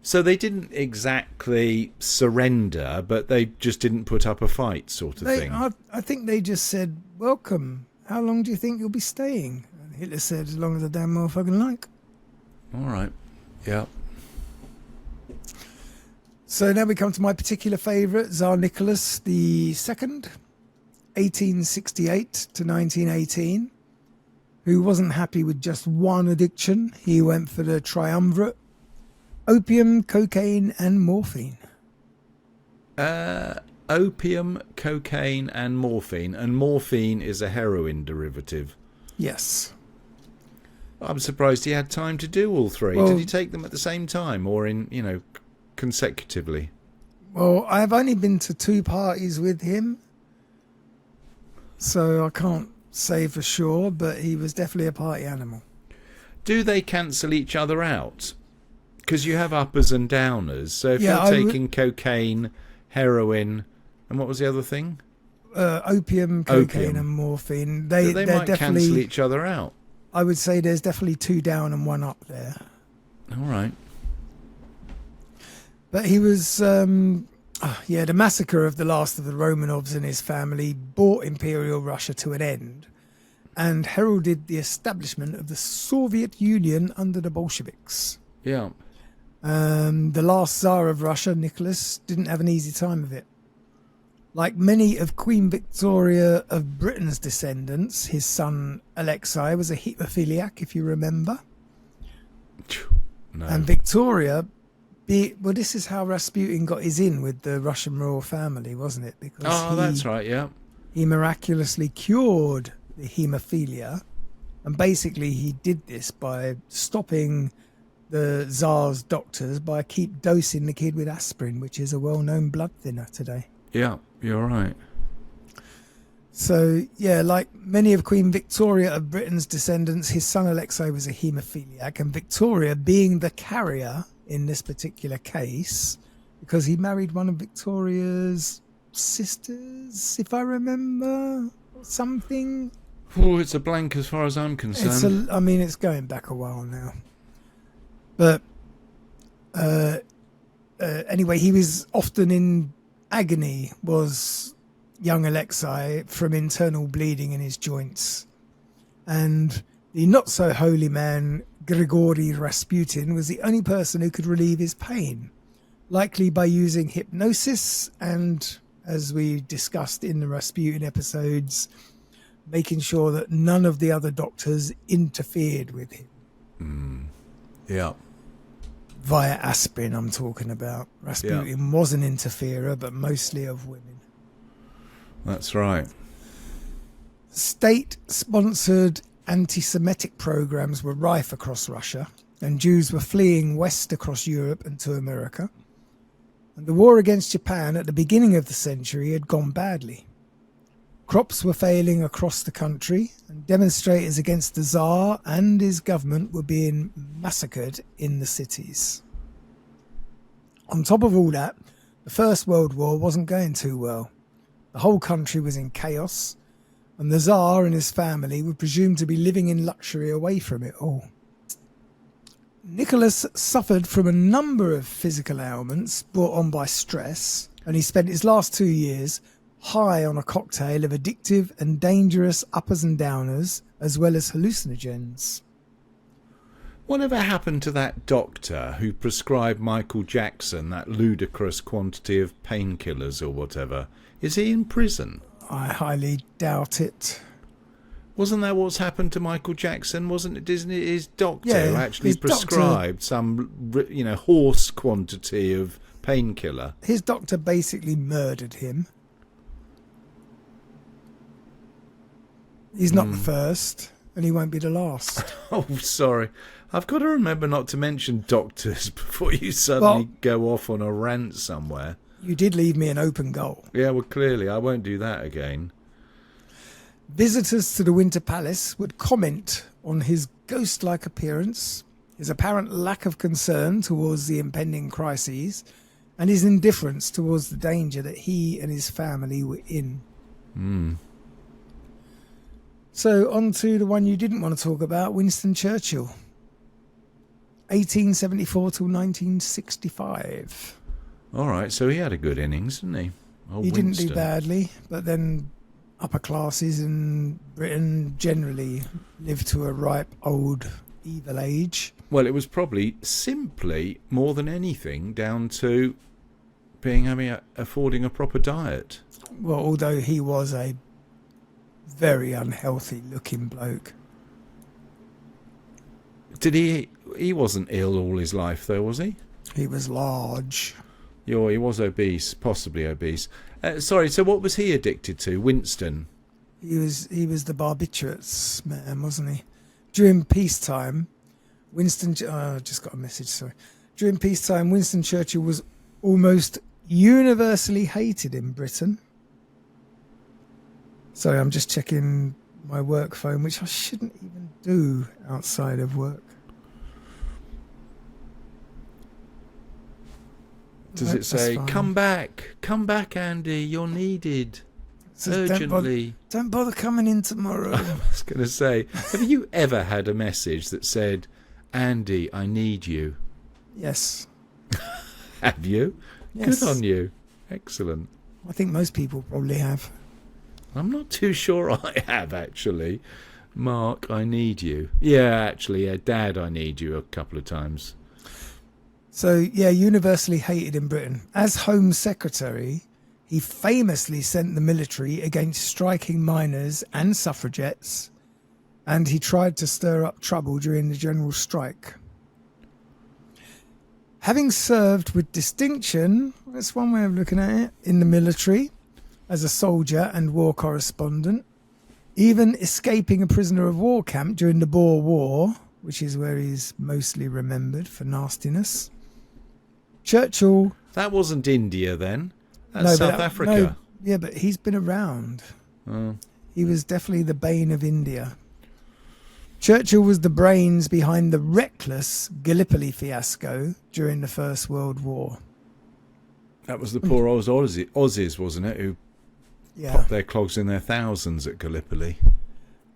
So they didn't exactly surrender, but they just didn't put up a fight, sort of thing. I think they just said, welcome, how long do you think you'll be staying? And Hitler said, as long as I damn motherfucking like. All right, yeah. So now we come to my particular favourite, Tsar Nicholas II, 1868 to 1918, who wasn't happy with just one addiction. He went for the triumvirate: opium, cocaine and morphine. Opium, cocaine and morphine is a heroin derivative. Yes. I'm surprised he had time to do all three. Well, did he take them at the same time or in, consecutively? Well, I've only been to 2 parties with him, so I can't say for sure, but he was definitely a party animal. Do they cancel each other out? Because you have uppers and downers. So if you're taking cocaine, heroin, and what was the other thing? Opium, cocaine and morphine. They they're might definitely cancel each other out. I would say there's definitely 2 down and 1 up there. All right. But he was, the massacre of the last of the Romanovs and his family brought Imperial Russia to an end and heralded the establishment of the Soviet Union under the Bolsheviks. Yeah. The last Tsar of Russia, Nicholas, didn't have an easy time of it. Like many of Queen Victoria of Britain's descendants, his son Alexei was a haemophiliac, if you remember. No. And Victoria, this is how Rasputin got his in with the Russian royal family, wasn't it? Because that's right, yeah. He miraculously cured the haemophilia, and basically he did this by stopping the Tsar's doctors by keep dosing the kid with aspirin, which is a well-known blood thinner today. Yeah, you're right. So, like many of Queen Victoria of Britain's descendants, his son Alexei was a haemophiliac, and Victoria, being the carrier in this particular case, because he married one of Victoria's sisters, if I remember, or something. Oh, it's a blank as far as I'm concerned. It's going back a while now. But anyway, he was often in agony, was young Alexei, from internal bleeding in his joints. And the not-so-holy man, Grigory Rasputin, was the only person who could relieve his pain, likely by using hypnosis and, as we discussed in the Rasputin episodes, making sure that none of the other doctors interfered with him. Yeah. Via aspirin, I'm talking about. Rasputin was an interferer, but mostly of women. That's right. State-sponsored anti-Semitic programs were rife across Russia, and Jews were fleeing west across Europe and to America. And the war against Japan at the beginning of the century had gone badly. Crops were failing across the country, and demonstrators against the Tsar and his government were being massacred in the cities. On top of all that, the First World War wasn't going too well. The whole country was in chaos, and the Tsar and his family were presumed to be living in luxury away from it all. Nicholas suffered from a number of physical ailments brought on by stress, and he spent his last 2 years high on a cocktail of addictive and dangerous uppers and downers, as well as hallucinogens. Whatever happened to that doctor who prescribed Michael Jackson that ludicrous quantity of painkillers or whatever? Is he in prison? I highly doubt it. Wasn't that what's happened to Michael Jackson? Wasn't it? Isn't it his doctor who actually his prescribed some, horse quantity of painkiller? His doctor basically murdered him. He's not the first, and he won't be the last. Oh, sorry. I've got to remember not to mention doctors before you suddenly go off on a rant somewhere. You did leave me an open goal. Yeah, well, clearly, I won't do that again. Visitors to the Winter Palace would comment on his ghost-like appearance, his apparent lack of concern towards the impending crises, and his indifference towards the danger that he and his family were in. So on to the one you didn't want to talk about, Winston Churchill. 1874 till 1965. All right, so he had a good innings, didn't he? He didn't do badly, but then upper classes in Britain generally lived to a ripe old evil age. Well, it was probably simply, more than anything, down to affording a proper diet. Well, although he was a very unhealthy looking bloke. Did he wasn't ill all his life though, was he? He was large. Yeah, he was obese, possibly obese. Sorry, so what was he addicted to? Winston? He was the barbiturates man, wasn't he? During peacetime, I just got a message, sorry. During peacetime, Winston Churchill was almost universally hated in Britain. Sorry, I'm just checking my work phone, which I shouldn't even do outside of work. Does it say, come back, Andy, you're needed, urgently? Don't bother coming in tomorrow. I was going to say, have you ever had a message that said, Andy, I need you? Yes. Have you? Yes. Good on you. Excellent. I think most people probably have. I'm not too sure I have, actually. Mark, I need you. Yeah, actually, Dad, I need you a couple of times. So, yeah, universally hated in Britain. As Home Secretary, he famously sent the military against striking miners and suffragettes, and he tried to stir up trouble during the general strike. Having served with distinction, that's one way of looking at it, in the military, as a soldier and war correspondent, even escaping a prisoner of war camp during the Boer War, which is where he's mostly remembered for nastiness. Churchill... That wasn't India then. That's South Africa. Yeah, but he's been around. Oh. He was definitely the bane of India. Churchill was the brains behind the reckless Gallipoli fiasco during the First World War. That was the poor Aussies, wasn't it, who popped their clogs in their thousands at Gallipoli.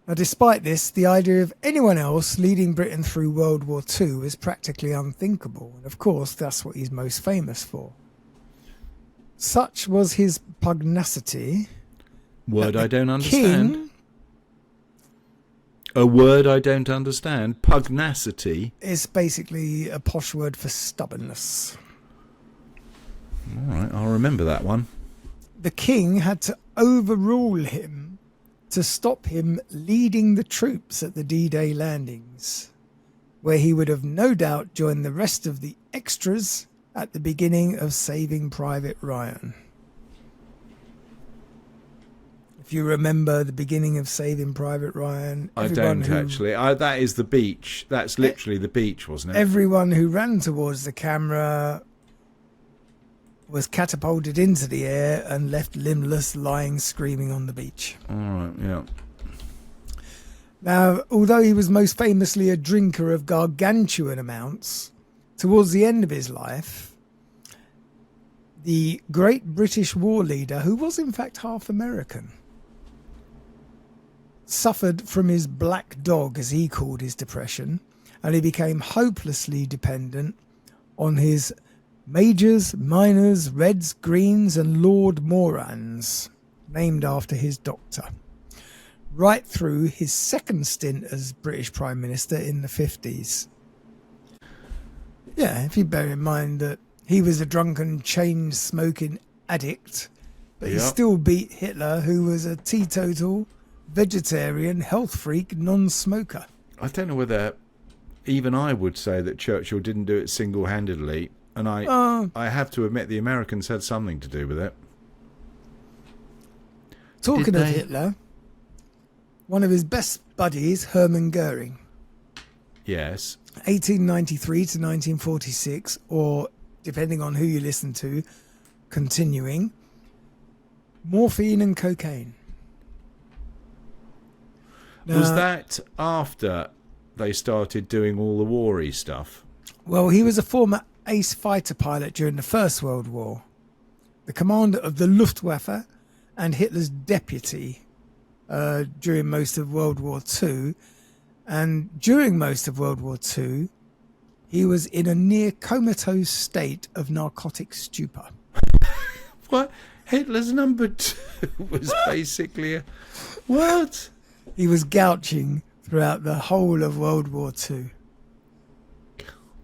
Now, despite this, the idea of anyone else leading Britain through World War II was practically unthinkable. And of course, that's what he's most famous for. Such was his pugnacity. Word I don't understand. A word I don't understand. Pugnacity. Is basically a posh word for stubbornness. All right, I'll remember that one. The king had to overrule him to stop him leading the troops at the D-Day landings, where he would have no doubt joined the rest of the extras at the beginning of Saving Private Ryan. If you remember the beginning of Saving Private Ryan... I don't actually. That is the beach. That's literally the beach, wasn't it? Everyone who ran towards the camera was catapulted into the air and left limbless, lying, screaming on the beach. All right, yeah. Now, although he was most famously a drinker of gargantuan amounts, towards the end of his life, the great British war leader, who was in fact half American, suffered from his black dog, as he called his depression, and he became hopelessly dependent on his Majors, Minors, Reds, Greens and Lord Morans, named after his doctor, right through his second stint as British Prime Minister in the 50s. Yeah, if you bear in mind that he was a drunken, chain-smoking addict, but he still beat Hitler, who was a teetotal, vegetarian, health freak, non-smoker. I don't know whether even I would say that Churchill didn't do it single-handedly. And I have to admit the Americans had something to do with it. Talking of Hitler, one of his best buddies, Hermann Goering. Yes. 1893 to 1946, or depending on who you listen to, continuing, morphine and cocaine. Now, was that after they started doing all the war-y stuff? Well, he was a former ace fighter pilot during the First World War, the commander of the Luftwaffe and Hitler's deputy during most of World War II. And during most of World War II, he was in a near comatose state of narcotic stupor. What? Hitler's number 2 was basically a... What? He was gouching throughout the whole of World War II.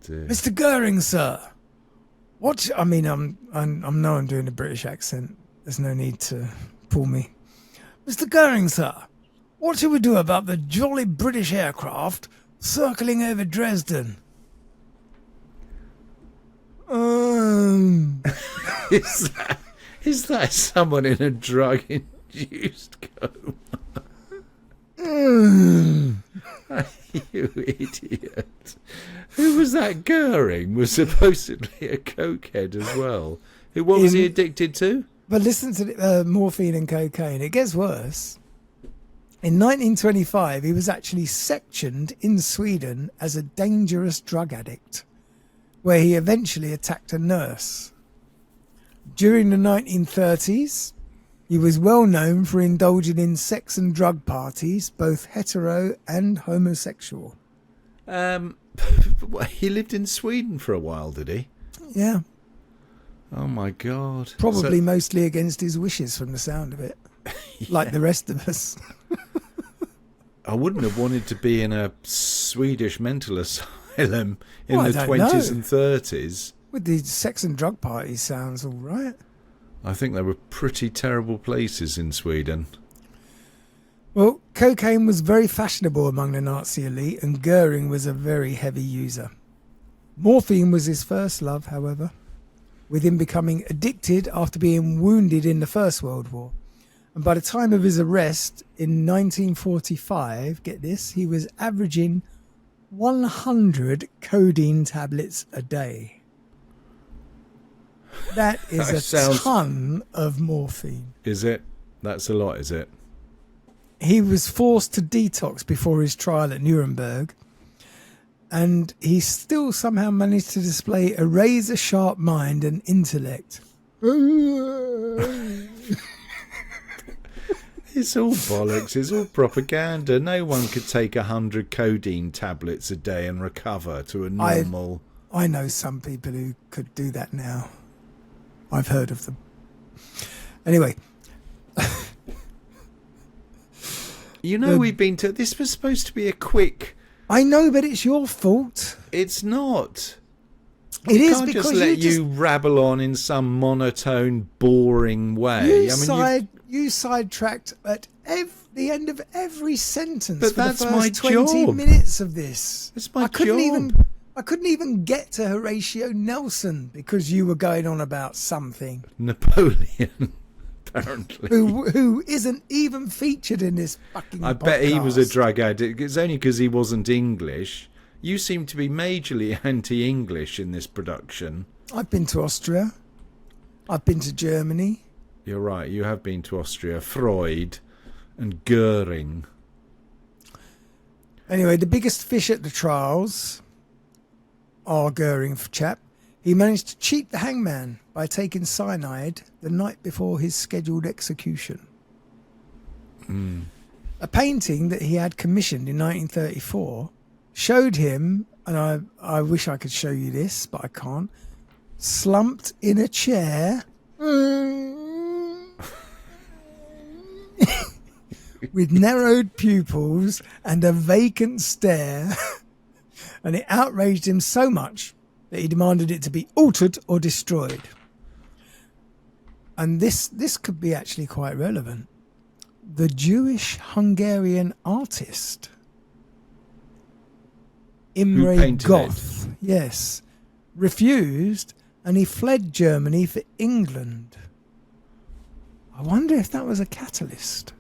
Mr. Goering, sir. What? I mean, I'm doing a British accent. There's no need to pull me. Mr. Goering, sir. What shall we do about the jolly British aircraft circling over Dresden? Is that someone in a drug-induced coma? You idiot. Who was that? Goering was supposedly a cokehead as well. What was he addicted to? But listen to the, morphine and cocaine. It gets worse. In 1925, he was actually sectioned in Sweden as a dangerous drug addict, where he eventually attacked a nurse. During the 1930s, he was well known for indulging in sex and drug parties, both hetero and homosexual. He lived in Sweden for a while, did he? Yeah. Oh my God. Probably mostly against his wishes from the sound of it. Yeah. Like the rest of us. I wouldn't have wanted to be in a Swedish mental asylum in the 20s and 30s. With the sex and drug parties sounds all right. I think they were pretty terrible places in Sweden. Well, cocaine was very fashionable among the Nazi elite, and Goering was a very heavy user. Morphine was his first love, however, with him becoming addicted after being wounded in the First World War. And by the time of his arrest in 1945, get this, he was averaging 100 codeine tablets a day. That is a ton of morphine. Is it? That's a lot, is it? He was forced to detox before his trial at Nuremberg, and he still somehow managed to display a razor-sharp mind and intellect. It's all bollocks. It's all propaganda. No one could take 100 codeine tablets a day and recover to a normal... I know some people who could do that now. I've heard of them. Anyway. You know, we've been to... This was supposed to be a quick... I know, but it's your fault. It's not. It is Can't because just let you rabble on in some monotone, boring way. You sidetracked at the end of every sentence. But for that's the my first 20 job. minutes of this. It's my I couldn't job. I couldn't even get to Horatio Nelson because you were going on about something. Napoleon, apparently. Who isn't even featured in this fucking I bet he was a podcast. drug addict. It's only because he wasn't English. You seem to be majorly anti-English in this production. I've been to Austria. I've been to Germany. You're right, you have been to Austria. Freud and Goering. Anyway, the biggest fish at the trials are Goering chap. He managed to cheat the hangman by taking cyanide the night before his scheduled execution. A painting that he had commissioned in 1934 showed him, and I wish I could show you this, but I can't, slumped in a chair with narrowed pupils and a vacant stare. And it outraged him so much that he demanded it to be altered or destroyed. And this could be actually quite relevant. The Jewish Hungarian artist Imre painted Goth, yes, refused, and he fled Germany for England. I wonder if that was a catalyst.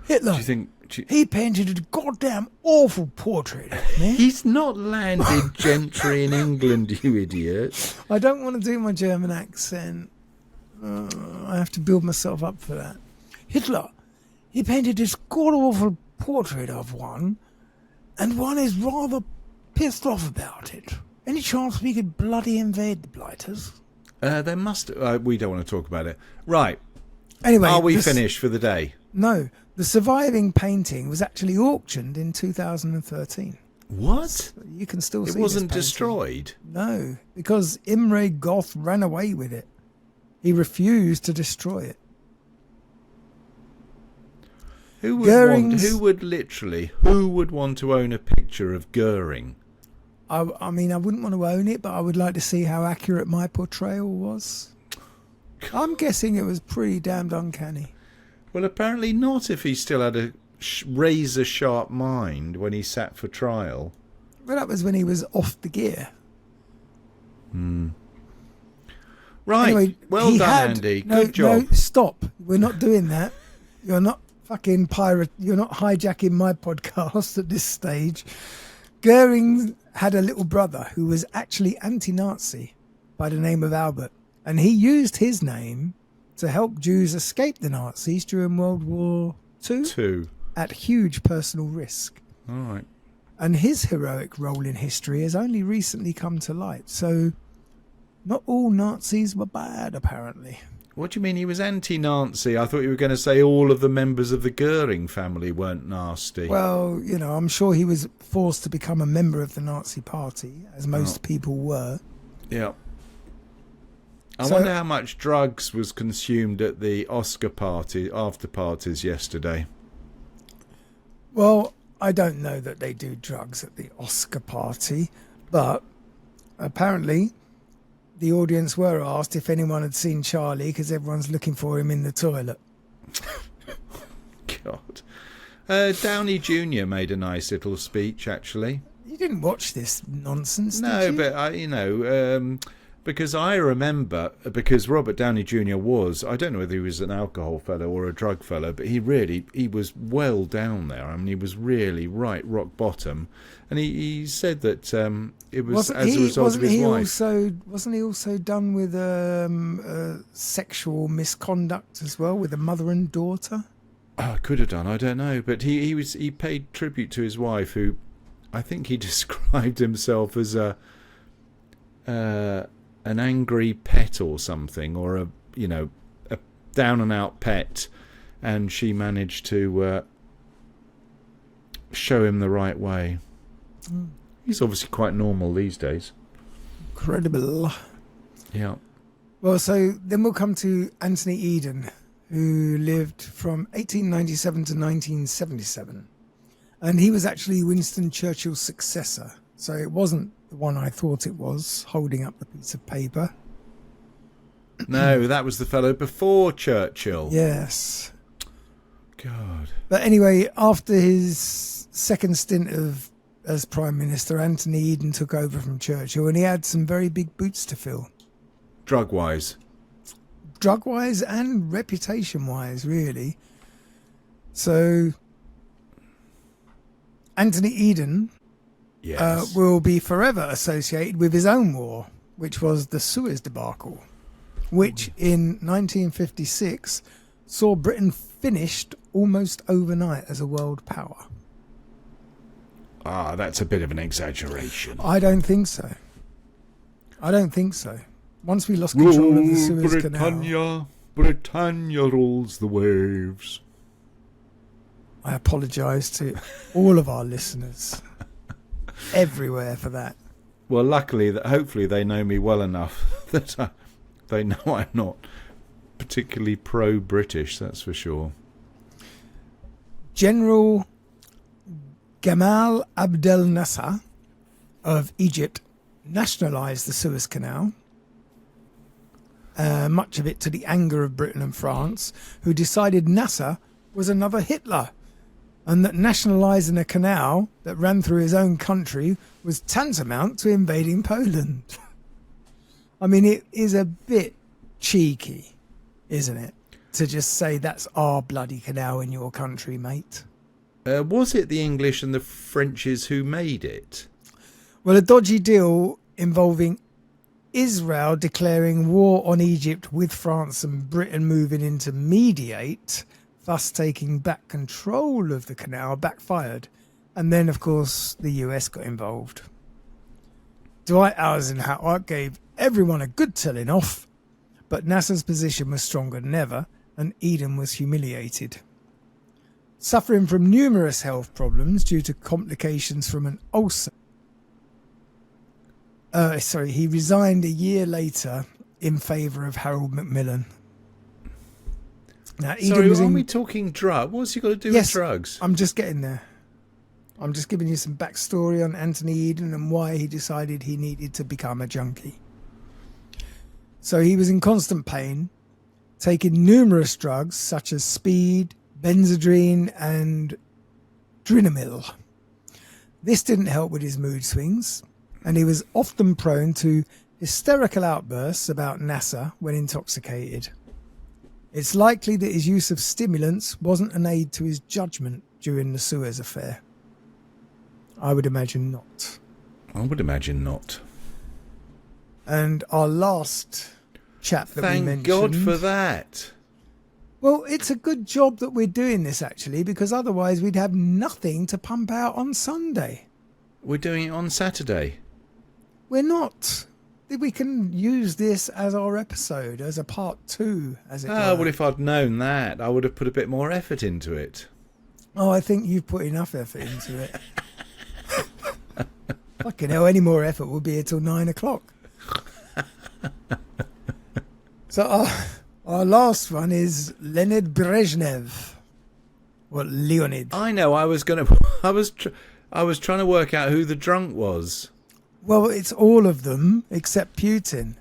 Hitler. Do you think... He painted a goddamn awful portrait of me. He's not landed gentry in England, you idiot. I don't want to do my German accent. I have to build myself up for that. Hitler, he painted this god-awful portrait of one, and one is rather pissed off about it. Any chance we could bloody invade the blighters? There must... we don't want to talk about it. Right. Anyway, Are we finished for the day? No. The surviving painting was actually auctioned in 2013. What? You can still see It wasn't this painting. destroyed? No, because Imre Goth ran away with it. He refused to destroy it. Who would want to own a picture of Goering? I mean, I wouldn't want to own it, but I would like to see how accurate my portrayal was. I'm guessing it was pretty damned uncanny. Well, apparently not if he still had a razor-sharp mind when he sat for trial. Well, that was when he was off the gear. Right. Anyway, well done, Andy. Good job. No, stop. We're not doing that. You're not fucking pirate. You're not hijacking my podcast at this stage. Goering had a little brother who was actually anti-Nazi by the name of Albert. And he used his name to help Jews escape the Nazis during World War II at huge personal risk. All right. And his heroic role in history has only recently come to light. So not all Nazis were bad, apparently. What do you mean he was anti-Nazi? I thought you were going to say all of the members of the Goering family weren't nasty. Well, you know, I'm sure he was forced to become a member of the Nazi party, as most people were. Yeah. I wonder how much drugs was consumed at the Oscar party, after parties yesterday. Well, I don't know that they do drugs at the Oscar party, but apparently the audience were asked if anyone had seen Charlie because everyone's looking for him in the toilet. God. Downey Jr. made a nice little speech, actually. You didn't watch this nonsense, No, did you? but because I remember, because Robert Downey Jr. was, I don't know whether he was an alcohol fellow or a drug fellow, but he was well down there. I mean, he was really right rock bottom, and he said that it was as a result of his wife. Wasn't he also done with sexual misconduct as well, with a mother and daughter? Oh, could have done. I don't know, but he paid tribute to his wife, who I think he described himself as an angry pet or something, or a down and out pet, and she managed to show him the right way. He's obviously quite normal these days. Incredible. Yeah. Well, so then we'll come to Anthony Eden, who lived from 1897 to 1977. And he was actually Winston Churchill's successor. So it wasn't the one I thought it was, holding up the piece of paper. No, that was the fellow before Churchill. Yes. God. But anyway, after his second stint as Prime Minister, Anthony Eden took over from Churchill, and he had some very big boots to fill. Drug-wise. Drug-wise and reputation-wise, really. So Anthony Eden Yes. will be forever associated with his own war, which was the Suez debacle, which in 1956 saw Britain finished almost overnight as a world power. That's a bit of an exaggeration. I don't think so. Once we lost control of the Suez Canal... Britannia rules the waves. I apologise to all of our listeners everywhere for that. Well, luckily, hopefully they know me well enough that they know I'm not particularly pro-British, that's for sure. General Gamal Abdel Nasser of Egypt nationalised the Suez Canal, much of it to the anger of Britain and France, who decided Nasser was another Hitler, and that nationalising a canal that ran through his own country was tantamount to invading Poland. I mean, it is a bit cheeky, isn't it, to just say that's our bloody canal in your country, mate. Was it the English and the Frenches who made it? Well, a dodgy deal involving Israel declaring war on Egypt with France and Britain moving in to mediate, thus taking back control of the canal, backfired. And then, of course, the US got involved. Dwight Eisenhower gave everyone a good telling off, but Nasser's position was stronger than ever, and Eden was humiliated. Suffering from numerous health problems due to complications from an ulcer, he resigned a year later in favour of Harold Macmillan. Now, Sorry, aren't we talking drugs? What's he got to do with drugs? I'm just getting there. I'm just giving you some backstory on Anthony Eden and why he decided he needed to become a junkie. So he was in constant pain, taking numerous drugs such as speed, benzodrine and drinamyl. This didn't help with his mood swings, and he was often prone to hysterical outbursts about Nasser when intoxicated. It's likely that his use of stimulants wasn't an aid to his judgment during the Suez affair. I would imagine not. I would imagine not. And our last chap that we mentioned... Thank God for that. Well, it's a good job that we're doing this, actually, because otherwise we'd have nothing to pump out on Sunday. We're doing it on Saturday. We're not. We can use this as our episode, as a part 2, as it were. Well, if I'd known that, I would have put a bit more effort into it. Oh, I think you've put enough effort into it. Fucking hell, any more effort will be here till 9 o'clock. So our last one is Leonid Brezhnev. Well, Leonid. I know. I was trying to work out who the drunk was. Well, it's all of them except Putin.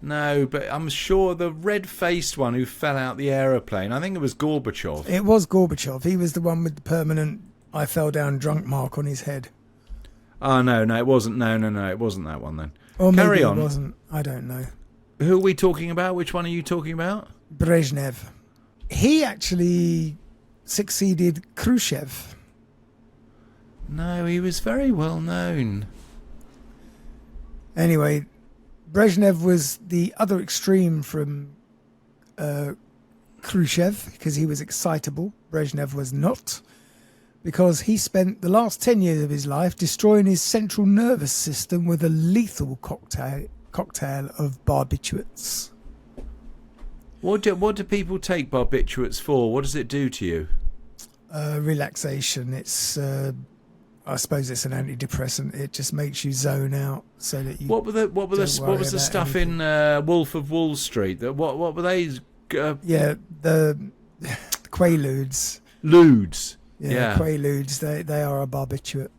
No, but I'm sure the red-faced one who fell out the aeroplane. I think it was Gorbachev. It was Gorbachev. He was the one with the permanent "I fell down drunk" mark on his head. Oh no, it wasn't. No, it wasn't that one then. Or maybe Carry on. It wasn't. I don't know. Who are we talking about? Which one are you talking about? Brezhnev. He actually succeeded Khrushchev. No, he was very well known. Anyway, Brezhnev was the other extreme from Khrushchev because he was excitable. Brezhnev was not, because he spent the last 10 years of his life destroying his central nervous system with a lethal cocktail of barbiturates. What do people take barbiturates for? What does it do to you? Relaxation. It's I suppose it's an antidepressant. It just makes you zone out so that you. What was the stuff anything. in Wolf of Wall Street? What were they? Yeah, the Quaaludes. Ludes. Yeah, Quaaludes. They are a barbiturate.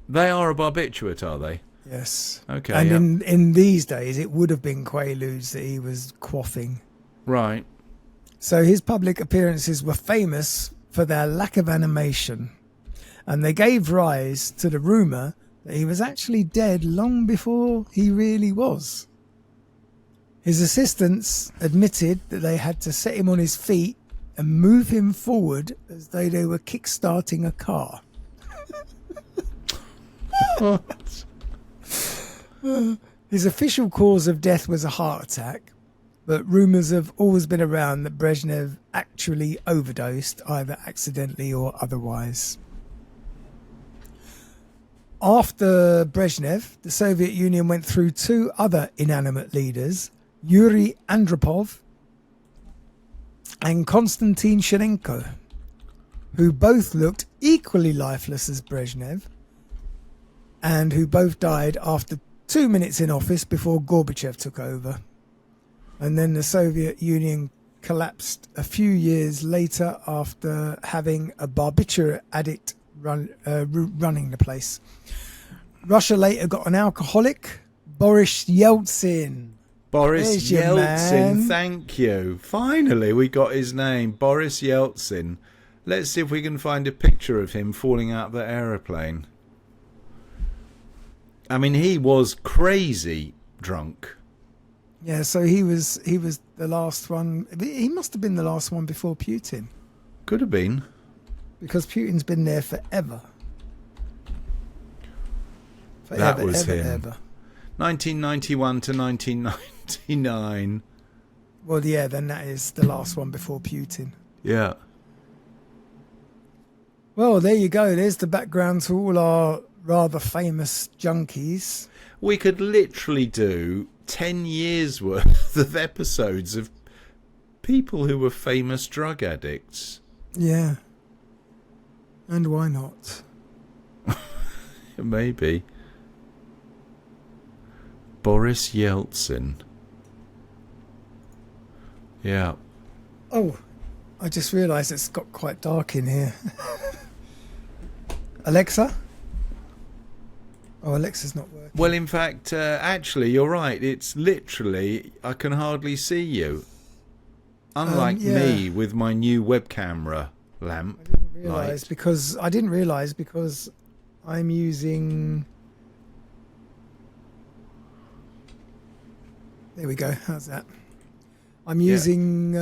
They are a barbiturate, are they? Yes. Okay. And in these days, it would have been Quaaludes that he was quaffing. Right. So his public appearances were famous for their lack of animation, and they gave rise to the rumour that he was actually dead long before he really was. His assistants admitted that they had to set him on his feet and move him forward as though they were kick-starting a car. What? His official cause of death was a heart attack, but rumours have always been around that Brezhnev actually overdosed, either accidentally or otherwise. After Brezhnev, the Soviet Union went through two other inanimate leaders, Yuri Andropov and Konstantin Shchenko, who both looked equally lifeless as Brezhnev, and who both died after 2 minutes in office before Gorbachev took over. And then the Soviet Union collapsed a few years later after having a barbiturate addict running the place. Russia later got an alcoholic, Boris Yeltsin. Boris There's your Yeltsin, man. thank you. Finally, we got his name, Boris Yeltsin. Let's see if we can find a picture of him falling out of the aeroplane. I mean, he was crazy drunk. Yeah, so he was the last one. He must have been the last one before Putin, Could have been. because Putin's been there forever. That was ever, him. Ever. 1991 to 1999. Well, yeah, then that is the last one before Putin. Yeah. Well, there you go. There's the background to all our rather famous junkies. We could literally do 10 years worth of episodes of people who were famous drug addicts. Yeah. And why not? Maybe. Boris Yeltsin. Yeah. Oh, I just realised it's got quite dark in here. Alexa? Oh, Alexa's not working. Well, in fact, actually, you're right. It's literally, I can hardly see you. Unlike yeah. me with my new web camera lamp. I didn't realise because I'm using... There we go. How's that? I'm using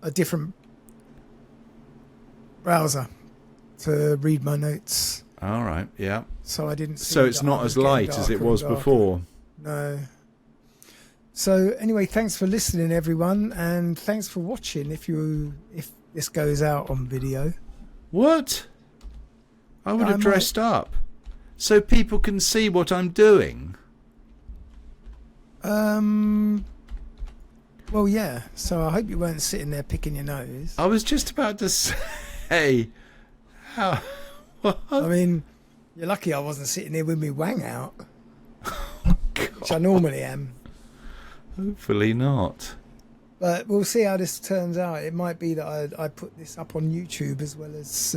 a different browser to read my notes. All right, yeah. So I didn't see So it's that not I was as light getting as it darker and was darker. before. No. So anyway, thanks for listening, everyone, and thanks for watching. If this goes out on video, What? I would I have dressed up so people can see what I'm doing. well, yeah. So I hope you weren't sitting there picking your nose. I was just about to say, how? What? I mean, you're lucky I wasn't sitting there with me wang out, which I normally am. Hopefully not. But we'll see how this turns out. It might be that I put this up on YouTube as well as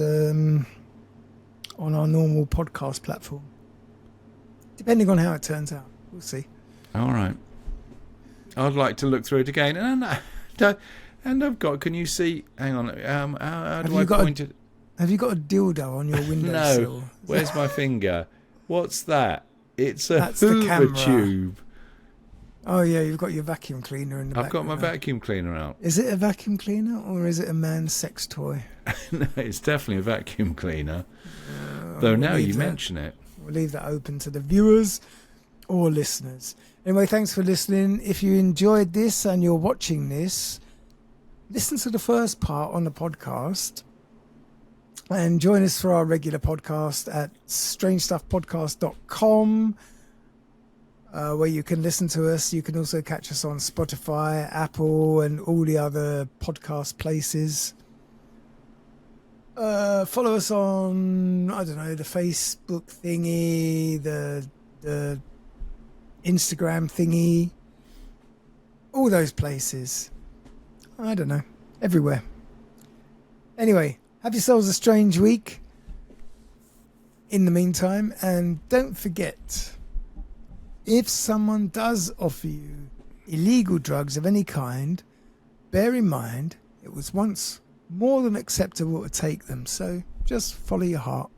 on our normal podcast platform. Depending on how it turns out. We'll see. All right. I'd like to look through it again. And I've got, can you see, hang on, how do I point it? Have you got a dildo on your windowsill? No. Where's my finger? What's that? It's a That's the Hoover camera. tube. Oh, yeah, you've got your vacuum cleaner in the I've got my background. vacuum cleaner out. Is it a vacuum cleaner or is it a man's sex toy? No, it's definitely a vacuum cleaner. Though now you mention it. We'll leave that open to the viewers or listeners. Anyway, thanks for listening. If you enjoyed this and you're watching this, listen to the first part on the podcast and join us for our regular podcast at strangestuffpodcast.com. where you can listen to us. You can also catch us on Spotify, Apple, and all the other podcast places. Follow us on, I don't know, the Facebook thingy, the Instagram thingy, all those places. I don't know, everywhere. Anyway, have yourselves a strange week in the meantime, and don't forget, if someone does offer you illegal drugs of any kind, bear in mind it was once more than acceptable to take them, so just follow your heart.